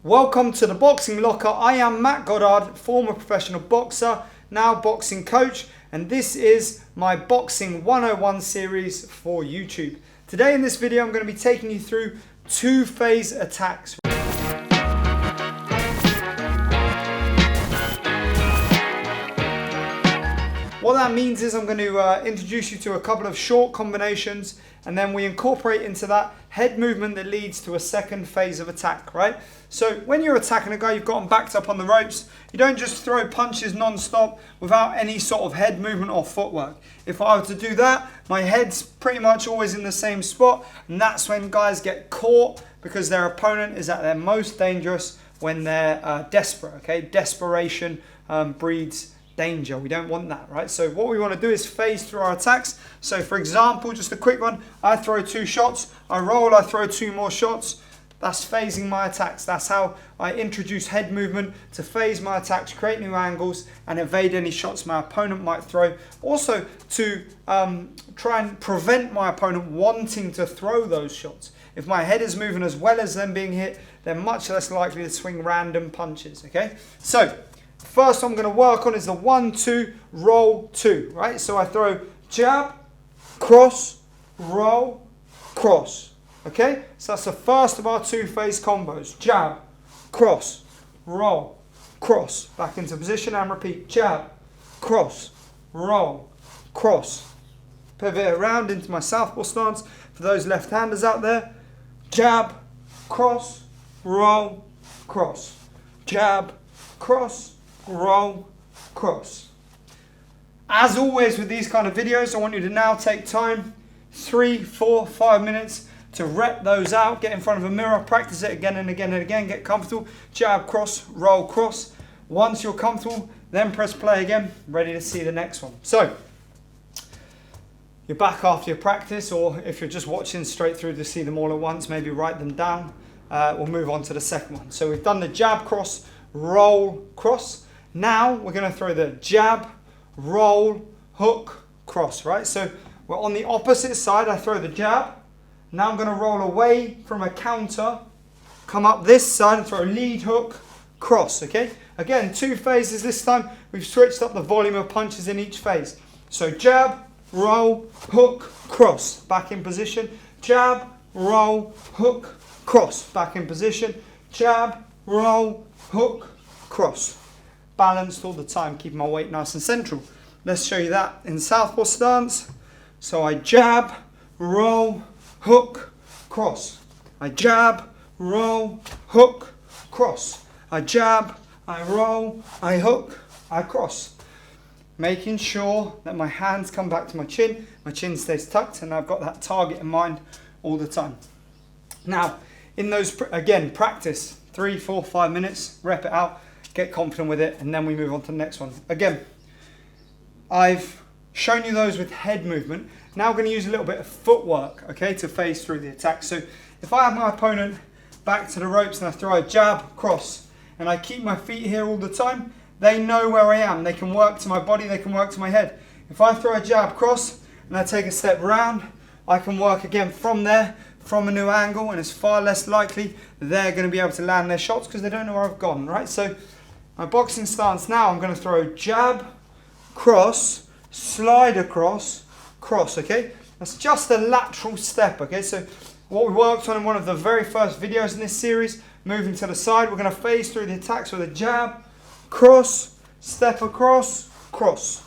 Welcome to the Boxing Locker. I am Matt Goddard, former professional boxer, now boxing coach, and this is my Boxing 101 series for YouTube. Today in this video I'm going to be taking you through two-phase attacks. What that means is I'm going to introduce you to a couple of short combinations, and then we incorporate into that head movement that leads to a second phase of attack, right? So when you're attacking a guy, you've got him backed up on the ropes, you don't just throw punches non-stop without any sort of head movement or footwork. If I were to do that, my head's pretty much always in the same spot, and that's when guys get caught because their opponent is at their most dangerous when they're desperate, okay? Desperation breeds danger. We don't want that, right? So what we want to do is phase through our attacks. So for example, just a quick one, I throw 2 shots, I roll, I throw 2 more shots. That's phasing my attacks. That's how I introduce head movement to phase my attacks, create new angles, and evade any shots my opponent might throw. Also to try and prevent my opponent wanting to throw those shots. If my head is moving as well as them being hit, they're much less likely to swing random punches, okay? So first I'm going to work on is the 1-2 roll 2, right? So I throw jab, cross, roll, cross. Okay, so that's the first of our two-phase combos. Jab, cross, roll, cross. Back into position and repeat. Jab, cross, roll, cross. Pivot around into my southpaw stance. For those left-handers out there, jab, cross, roll, cross. Jab, cross, roll, cross. As always with these kind of videos, I want you to now take time, 3, 4, 5 minutes, to rep those out, get in front of a mirror, practice it again and again and again, get comfortable, jab, cross, roll, cross. Once you're comfortable, then press play again, ready to see the next one. So, you're back after your practice, or if you're just watching straight through to see them all at once, maybe write them down. We'll move on to the second one. So we've done the jab, cross, roll, cross. Now we're going to throw the jab, roll, hook, cross, right? So we're on the opposite side, I throw the jab. Now I'm going to roll away from a counter, come up this side and throw a lead hook, cross, okay? Again, 2 phases this time. We've switched up the volume of punches in each phase. So jab, roll, hook, cross. Back in position. Jab, roll, hook, cross. Back in position. Jab, roll, hook, cross. Balanced all the time, keeping my weight nice and central. Let's show you that in southpaw stance. So I jab, roll, hook, cross. I jab, roll, hook, cross. I jab, I roll, I hook, I cross. Making sure that my hands come back to my chin stays tucked, and I've got that target in mind all the time. Now, in those, again, practice 3, 4, 5 minutes, rep it out, get confident with it, and then we move on to the next one. Again, I've shown you those with head movement. Now we're going to use a little bit of footwork, okay, to phase through the attack. So if I have my opponent back to the ropes and I throw a jab, cross, and I keep my feet here all the time, they know where I am. They can work to my body, they can work to my head. If I throw a jab, cross, and I take a step round, I can work again from there, from a new angle, and it's far less likely they're going to be able to land their shots because they don't know where I've gone, right? So my boxing stance now, I'm going to throw jab, cross, slide across, cross, okay? That's just a lateral step, okay? So what we worked on in one of the very first videos in this series, moving to the side, we're going to phase through the attacks with a jab, cross, step across, cross.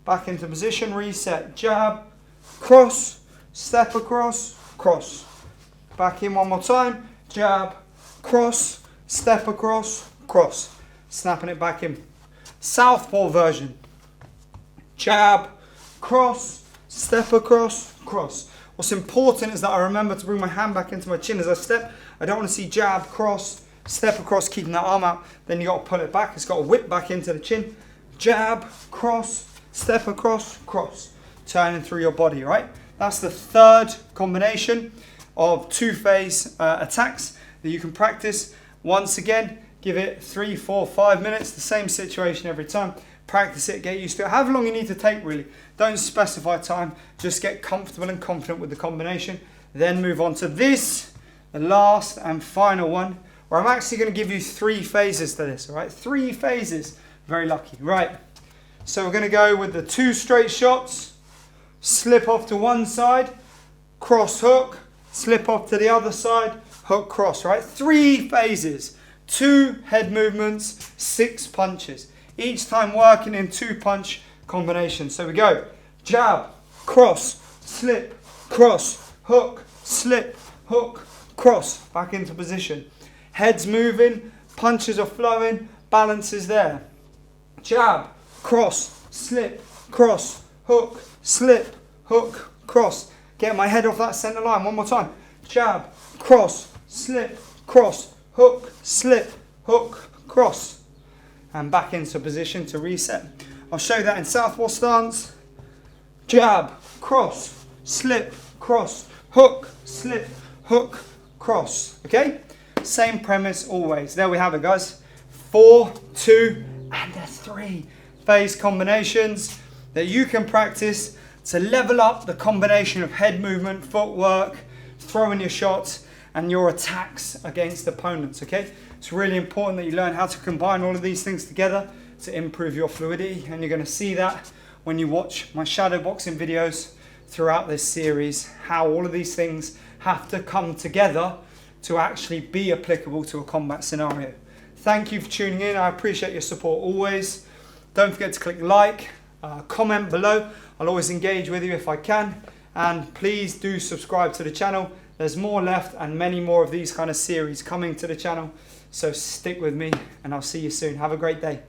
Back into position, reset, jab, cross, step across, cross. Back in one more time, jab, cross, step across, cross. Snapping it back in. Southpaw version. Jab, cross, step across, cross. What's important is that I remember to bring my hand back into my chin as I step. I don't want to see jab, cross, step across, keeping that arm out. Then you got to pull it back. It's got to whip back into the chin. Jab, cross, step across, cross. Turning through your body, right? That's the third combination of 2-phase attacks that you can practice. Once again, give it 3, 4, 5 minutes. The same situation every time. Practice it, get used to it. However long you need to take, really. Don't specify time. Just get comfortable and confident with the combination. Then move on to this, the last and final one, where I'm actually going to give you 3 phases to this, all right? 3 phases. Very lucky. Right. So we're going to go with the 2 straight shots, slip off to one side, cross hook, slip off to the other side, hook cross, right? 3 phases, 2 head movements, 6 punches. Each time working in 2 punch combinations. So we go jab, cross, slip, cross, hook, slip, hook, cross, back into position. Head's moving, punches are flowing, balance is there. Jab, cross, slip, cross, hook, slip, hook, cross. Get my head off that center line. One more time. Jab, cross, slip, cross, hook, slip, hook, cross. And back into position to reset. I'll show you that in southpaw stance. Jab, cross, slip, cross, hook, slip, hook, cross. Okay? Same premise always. There we have it, guys. 4, 2, and 3 phase combinations that you can practice to level up the combination of head movement, footwork, throwing your shots, and your attacks against opponents, okay? It's really important that you learn how to combine all of these things together to improve your fluidity, and you're going to see that when you watch my shadow boxing videos throughout this series, how all of these things have to come together to actually be applicable to a combat scenario. Thank you for tuning in. I appreciate your support always. Don't forget to click like, comment below. I'll always engage with you if I can. And please do subscribe to the channel. There's more left and many more of these kind of series coming to the channel. So stick with me and I'll see you soon. Have a great day.